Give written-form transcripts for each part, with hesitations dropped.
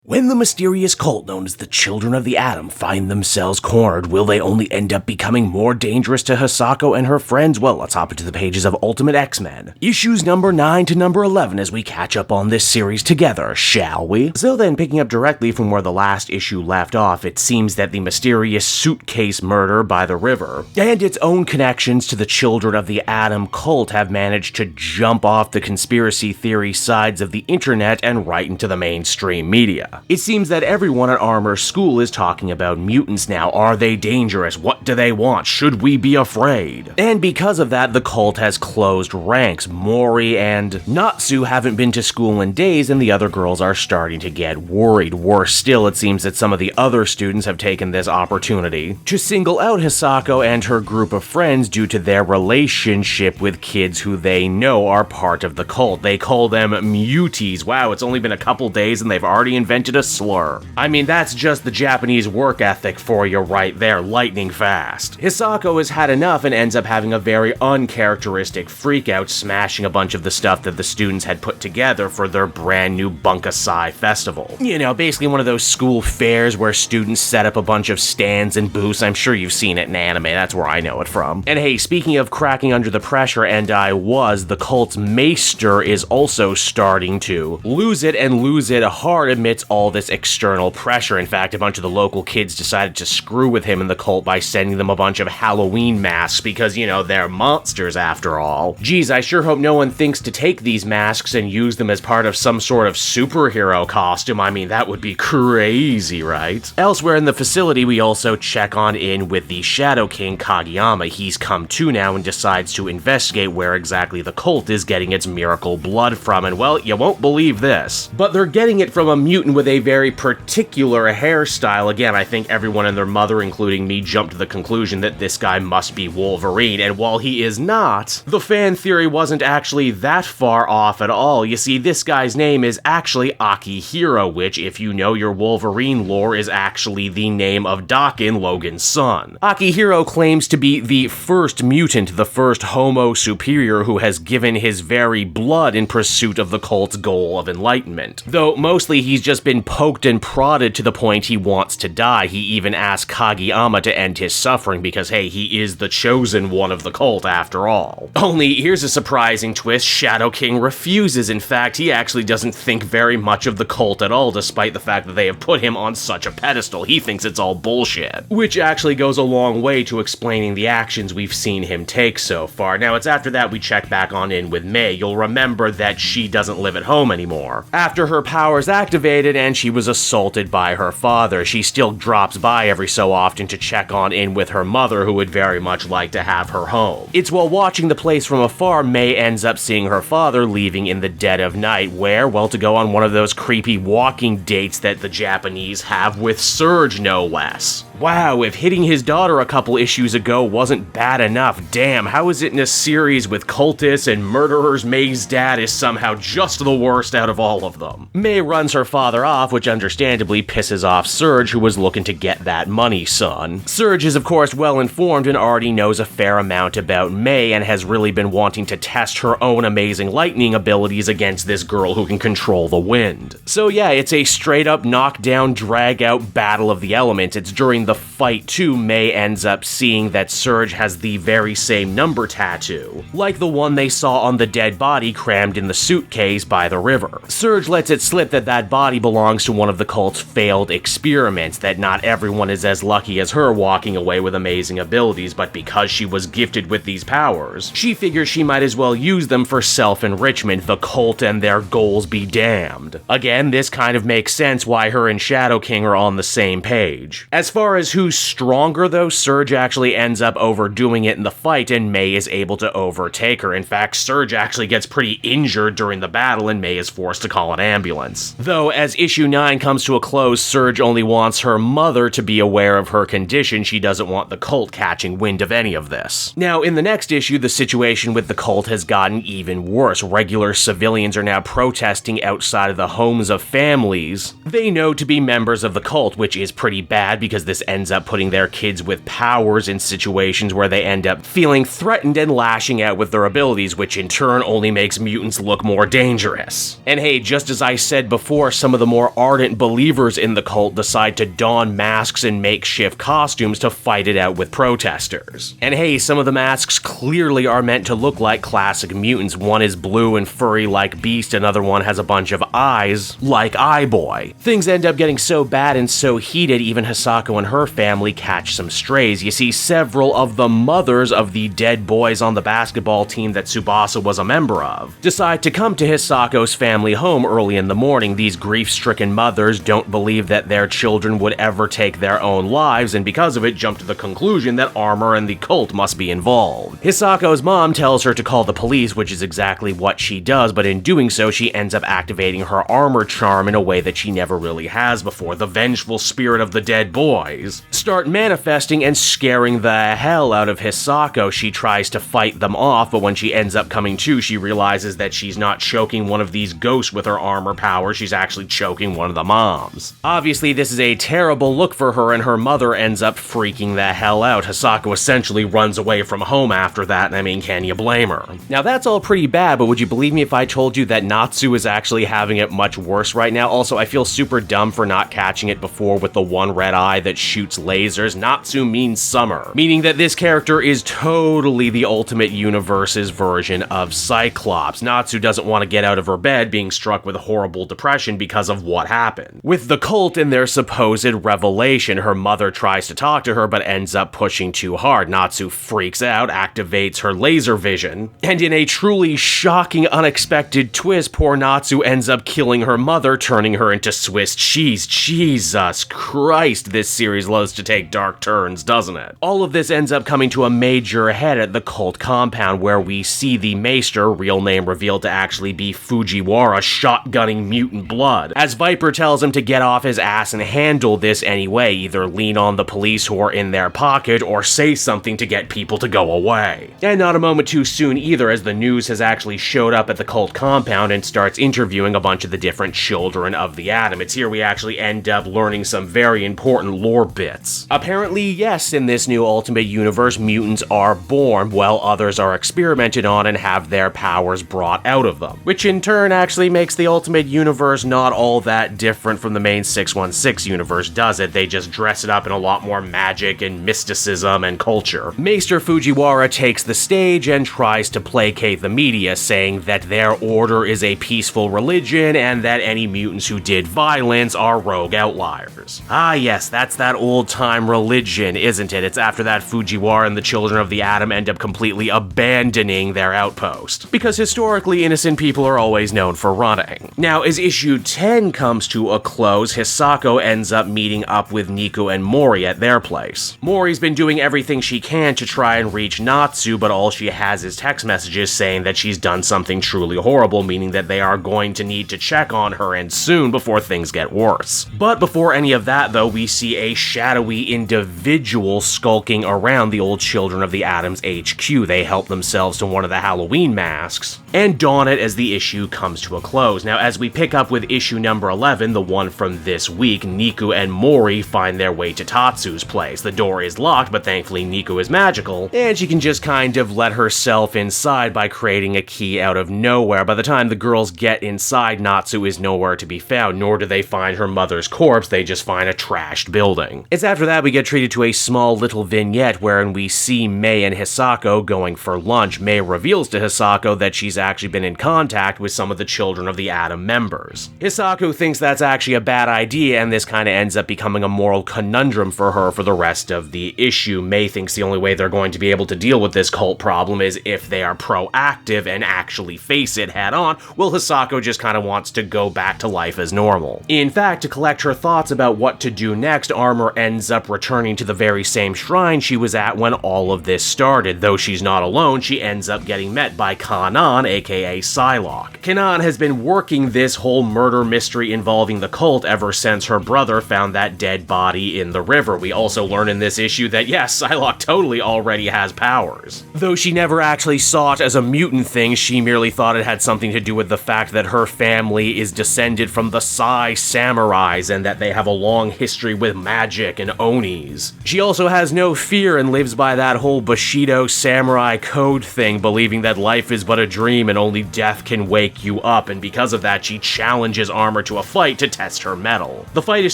When the mysterious cult known as the Children of the Atom find themselves cornered, will they only end up becoming more dangerous to Hisako and her friends? Well, let's hop into the pages of Ultimate X-Men. Issues number 9 to number 11 as we catch up on this series together, shall we? So then, picking up directly from where the last issue left off, it seems that the mysterious suitcase murder by the river, and its own connections to the Children of the Atom cult have managed to jump off the conspiracy theory sides of the internet and right into the mainstream media. It seems that everyone at Armor School is talking about mutants now. Are they dangerous? What do they want? Should we be afraid? And because of that, the cult has closed ranks. Mori and Natsu haven't been to school in days, and the other girls are starting to get worried. Worse still, it seems that some of the other students have taken this opportunity to single out Hisako and her group of friends due to their relationship with kids who they know are part of the cult. They call them muties. Wow, it's only been a couple days and they've already invented a slur. I mean, that's just the Japanese work ethic for you right there, lightning fast. Hisako has had enough and ends up having a very uncharacteristic freakout, smashing a bunch of the stuff that the students had put together for their brand new Bunkasai festival. You know, basically one of those school fairs where students set up a bunch of stands and booths. I'm sure you've seen it in anime, that's where I know it from. And hey, speaking of cracking under the pressure, and the cult's Maystorm is also starting to lose it, and lose it hard amidst all this external pressure. In fact, a bunch of the local kids decided to screw with him and the cult by sending them a bunch of Halloween masks because, you know, they're monsters after all. Geez, I sure hope no one thinks to take these masks and use them as part of some sort of superhero costume. I mean, that would be crazy, right? Elsewhere in the facility, we also check on in with the Shadow King Kageyama. He's come to now and decides to investigate where exactly the cult is getting its miracle blood from, and well, you won't believe this, but they're getting it from a mutant with a very particular hairstyle. Again, I think everyone and their mother, including me, jumped to the conclusion that this guy must be Wolverine, and while he is not, the fan theory wasn't actually that far off at all. You see, this guy's name is actually Akihiro, which, if you know your Wolverine lore, is actually the name of Daken, Logan's son. Akihiro claims to be the first mutant, the first Homo superior who has given his very blood in pursuit of the cult's goal of enlightenment. Though mostly he's just been poked and prodded to the point he wants to die. He even asked Kageyama to end his suffering because, hey, he is the chosen one of the cult after all. Only here's a surprising twist: Shadow King refuses. In fact, he actually doesn't think very much of the cult at all, despite the fact that they have put him on such a pedestal. He thinks it's all bullshit, which actually goes a long way to explaining the actions we've seen him take so far. Now, it's after that we check back on in with May. You'll remember that she doesn't live at home anymore. After her powers activated and she was assaulted by her father, she still drops by every so often to check on in with her mother, who would very much like to have her home. It's while watching the place from afar, May ends up seeing her father leaving in the dead of night, where, well, to go on one of those creepy walking dates that the Japanese have with Surge, no less. Wow, if hitting his daughter a couple issues ago wasn't bad enough, damn, how is it in a series with cultists and murderers May's dad is somehow just the worst out of all of them? May runs her father off, which understandably pisses off Surge, who was looking to get that money, son. Surge is of course well informed and already knows a fair amount about May and has really been wanting to test her own amazing lightning abilities against this girl who can control the wind. So yeah, it's a straight up knockdown, drag out battle of the elements. It's during the fight too, May ends up seeing that Surge has the very same number tattoo, like the one they saw on the dead body crammed in the suitcase by the river. Surge lets it slip that that body belongs to one of the cult's failed experiments, that not everyone is as lucky as her walking away with amazing abilities, but because she was gifted with these powers, she figures she might as well use them for self-enrichment. The cult and their goals be damned. Again, this kind of makes sense why her and Shadow King are on the same page. As far as who's stronger though, Surge actually ends up overdoing it in the fight and May is able to overtake her. In fact, Surge actually gets pretty injured during the battle and May is forced to call an ambulance. Though, as issue 9 comes to a close, Surge only wants her mother to be aware of her condition. She doesn't want the cult catching wind of any of this. Now, in the next issue, the situation with the cult has gotten even worse. Regular civilians are now protesting outside of the homes of families they know to be members of the cult, which is pretty bad because this ends up putting their kids with powers in situations where they end up feeling threatened and lashing out with their abilities, which in turn only makes mutants look more dangerous. And hey, just as I said before, some of the more ardent believers in the cult decide to don masks and makeshift costumes to fight it out with protesters. And hey, some of the masks clearly are meant to look like classic mutants. One is blue and furry like Beast, another one has a bunch of eyes like Eyeboy. Things end up getting so bad and so heated, even Hisako and her family catch some strays. You see, several of the mothers of the dead boys on the basketball team that Tsubasa was a member of decide to come to Hisako's family home early in the morning. These grief-stricken mothers don't believe that their children would ever take their own lives, and because of it jump to the conclusion that Armor and the cult must be involved. Hisako's mom tells her to call the police, which is exactly what she does, but in doing so she ends up activating her armor charm in a way that she never really has before. The vengeful spirit of the dead boys start manifesting and scaring the hell out of Hisako. She tries to fight them off, but when she ends up coming to, she realizes that she's not choking one of these ghosts with her armor power, she's actually choking one of the moms. Obviously, this is a terrible look for her, and her mother ends up freaking the hell out. Hisako essentially runs away from home after that, and I mean, can you blame her? Now that's all pretty bad, but would you believe me if I told you that Natsu is actually having it much worse right now? Also, I feel super dumb for not catching it before with the one red eye that shoots lasers. Natsu means summer, meaning that this character is totally the Ultimate Universe's version of Cyclops. Natsu doesn't want to get out of her bed, being struck with horrible depression because of what happened. With the cult and their supposed revelation, her mother tries to talk to her but ends up pushing too hard. Natsu freaks out, activates her laser vision, and in a truly shocking, unexpected twist, poor Natsu ends up killing her mother, turning her into Swiss cheese. Jesus Christ, this series loves to take dark turns, doesn't it? All of this ends up coming to a major head at the cult compound, where we see the Maester, real name revealed to actually be Fujiwara, shotgunning mutant blood, as Viper tells him to get off his ass and handle this anyway, either lean on the police who are in their pocket or say something to get people to go away. And not a moment too soon either, as the news has actually showed up at the cult compound and starts interviewing a bunch of the different children of the Atom. It's here we actually end up learning some very important lore bits. Apparently, yes, in this new Ultimate Universe, mutants are born, while others are experimented on and have their powers brought out of them, which in turn actually makes the Ultimate Universe not all that different from the main 616 universe, does it? They just dress it up in a lot more magic and mysticism and culture. Maester Fujiwara takes the stage and tries to placate the media, saying that their order is a peaceful religion and that any mutants who did violence are rogue outliers. Ah yes, that's that old-time religion, isn't it? It's after that Fujiwara and the Children of the Atom end up completely abandoning their outpost, because historically innocent people are always known for running. Now, as issue 10 comes to a close, Hisako ends up meeting up with Niku and Mori at their place. Mori's been doing everything she can to try and reach Natsu, but all she has is text messages saying that she's done something truly horrible, meaning that they are going to need to check on her and soon before things get worse. But before any of that though, we see a shadowy individual skulking around the old Children of the Atom's HQ. They help themselves to one of the Halloween masks and don it as the issue comes to a close. Now, as we pick up with issue number 11, the one from this week, Niku and Mori find their way to Tatsu's place. The door is locked, but thankfully Niku is magical, and she can just kind of let herself inside by creating a key out of nowhere. By the time the girls get inside, Natsu is nowhere to be found, nor do they find her mother's corpse, they just find a trashed building. It's after that we get treated to a small little vignette wherein we see Mei and Hisako going for lunch. Mei reveals to Hisako that she's actually been in contact with some of the Children of the Atom members. Hisako thinks that's actually a bad idea, and this kind of ends up becoming a moral conundrum for her for the rest of the issue. Mei thinks the only way they're going to be able to deal with this cult problem is if they are proactive and actually face it head on, while Hisako just kind of wants to go back to life as normal. In fact, to collect her thoughts about what to do next, Armor ends up returning to the very same shrine she was at when all of this started. Though she's not alone, she ends up getting met by Kanan, aka Psylocke. Kanan has been working this whole murder mystery involving the cult ever since her brother found that dead body in the river. We also learn in this issue that yes, Psylocke totally already has powers. Though she never actually saw it as a mutant thing, she merely thought it had something to do with the fact that her family is descended from the Psy Samurais and that they have a long history with magic magic and onis. She also has no fear and lives by that whole Bushido samurai code thing, believing that life is but a dream and only death can wake you up, and because of that she challenges Armor to a fight to test her mettle. The fight is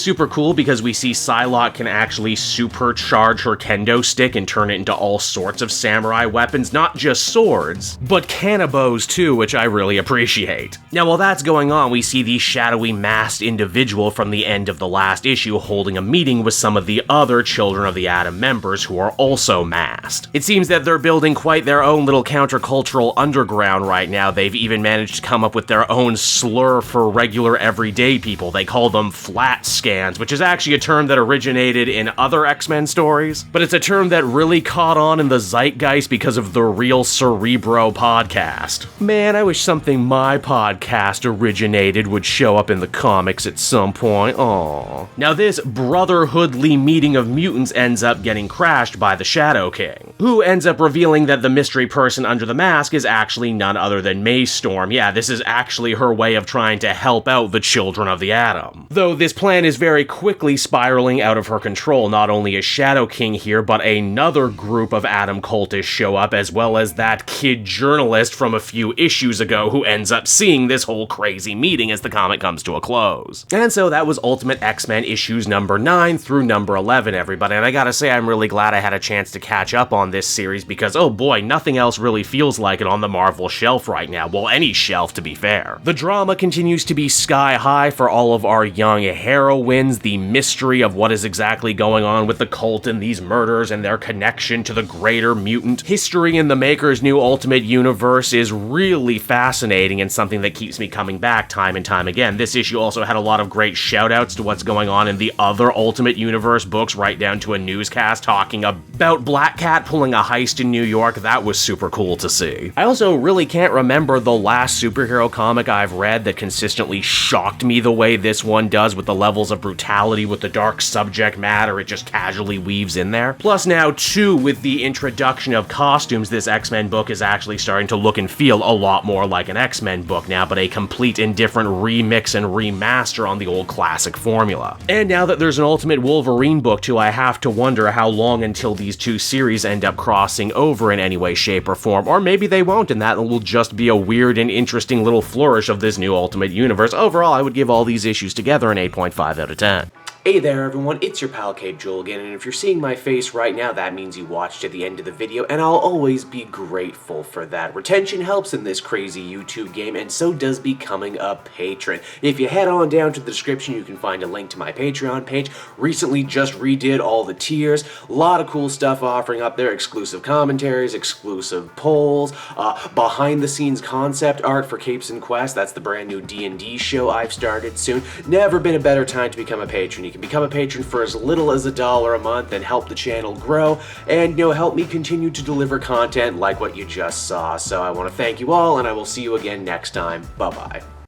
super cool because we see Psylocke can actually supercharge her kendo stick and turn it into all sorts of samurai weapons, not just swords, but cannabos too, which I really appreciate. Now while that's going on, we see the shadowy masked individual from the end of the last issue holding a meeting with some of the other Children of the Atom members who are also masked. It seems that they're building quite their own little countercultural underground right now. They've even managed to come up with their own slur for regular everyday people. They call them flat scans, which is actually a term that originated in other X-Men stories, but it's a term that really caught on in the zeitgeist because of the Real Cerebro podcast. Man, I wish something my podcast originated would show up in the comics at some point. Aww. Now this brotherhoodly meeting of mutants ends up getting crashed by the Shadow King, who ends up revealing that the mystery person under the mask is actually none other than Maystorm. Yeah, this is actually her way of trying to help out the Children of the Atom. Though this plan is very quickly spiraling out of her control. Not only is Shadow King here, but another group of Atom cultists show up, as well as that kid journalist from a few issues ago who ends up seeing this whole crazy meeting as the comic comes to a close. And so that was Ultimate X-Men issues number 9 through number 11, everybody, and I gotta say I'm really glad I had a chance to catch up on this series because, oh boy, nothing else really feels like it on the Marvel shelf right now. Well, any shelf, to be fair. The drama continues to be sky high for all of our young heroines. The mystery of what is exactly going on with the cult and these murders and their connection to the greater mutant history in the Maker's new Ultimate Universe is really fascinating and something that keeps me coming back time and time again. This issue also had a lot of great shoutouts to what's going on in the other Ultimate Universe books, right down to a newscast talking about Black Cat pulling a heist in New York. That was super cool to see. I also really can't remember the last superhero comic I've read that consistently shocked me the way this one does, with the levels of brutality, with the dark subject matter it just casually weaves in there. Plus now too, with the introduction of costumes, this X-Men book is actually starting to look and feel a lot more like an X-Men book now, but a complete and different remix and remaster on the old classic formula. And now that there's an Ultimate Wolverine book too, I have to wonder how long until these two series end up crossing over in any way, shape, or form, or maybe they won't, and that will just be a weird and interesting little flourish of this new Ultimate Universe. Overall, I would give all these issues together an 8.5 out of 10. Hey there everyone, it's your pal Cape Joel again, and if you're seeing my face right now, that means you watched to the end of the video, and I'll always be grateful for that. Retention helps in this crazy YouTube game, and so does becoming a patron. If you head on down to the description, you can find a link to my Patreon page. Recently just redid all the tiers, a lot of cool stuff offering up there, exclusive commentaries, exclusive polls, behind the scenes concept art for Capes and Quest. That's the brand new D&D show I've started soon. Never been a better time to become a patron. You can become a patron for as little as $1 a month and help the channel grow and, help me continue to deliver content like what you just saw. So I want to thank you all, and I will see you again next time. Bye-bye.